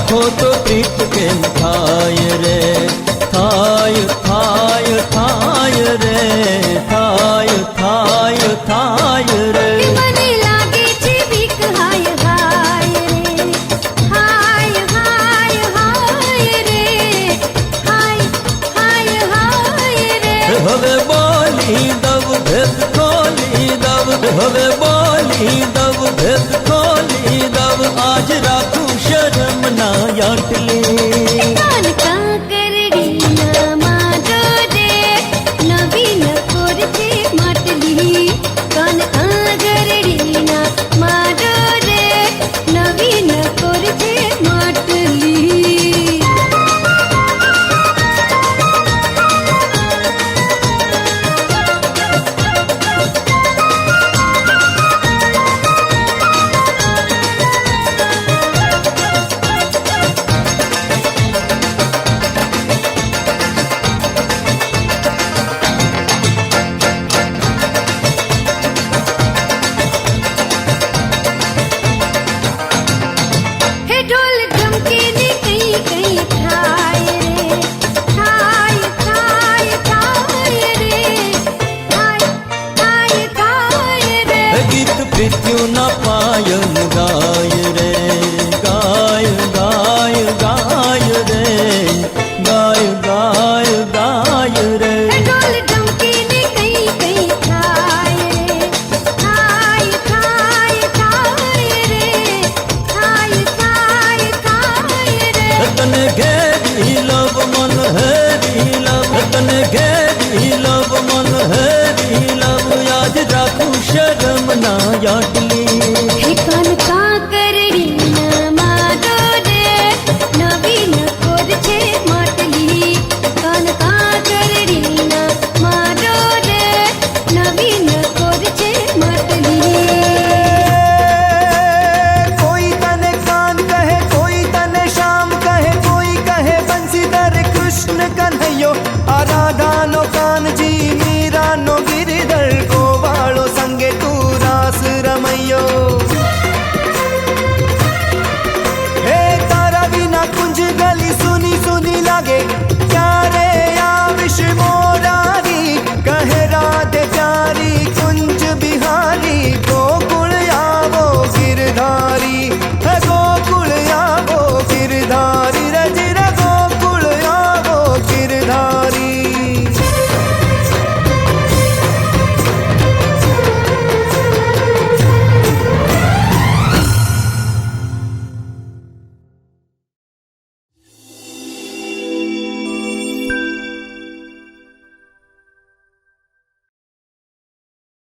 રાખો તો પ્રીત કેમ થાય રે, થાય થાય થાય રે, થાય થાય થાય રે. મને લાગે છે બીક હાય હાય રે, હાય હાય હાય રે, હાય હાય હાય રે. હવે બોલી દવ ભેદ ખોલી દવ, હવે બોલી દવ ભેદ ખોલી દવ, આજ રાખું શરમ ના આટલી. કાન કાકરડી ના માજો રે, નવીન કોર છે માટલી. કાન કાકરડી ના માજો રે, નવીન કોર છે માટલી. હે ઢોલ ઢમકીને કઈ કઈ થાય રે, થાય થાય થાય રે, થાય થાય થાય રે. ગીત પ્રીત્યુના પાયલ ગાય રે, ગાય ગાય ગાય રે, ગાય ગાય ગાય રે. હે ઢોલ ઢમકીને કઈ કઈ થાય રે, થાય થાય થાય રે, થાય થાય થાય રે. તને ઘેરી લવ મન હેરી લવ, તને ઘેરી લવ મન હેરી લવ, યાદ રાખું શરમ ના આટલી.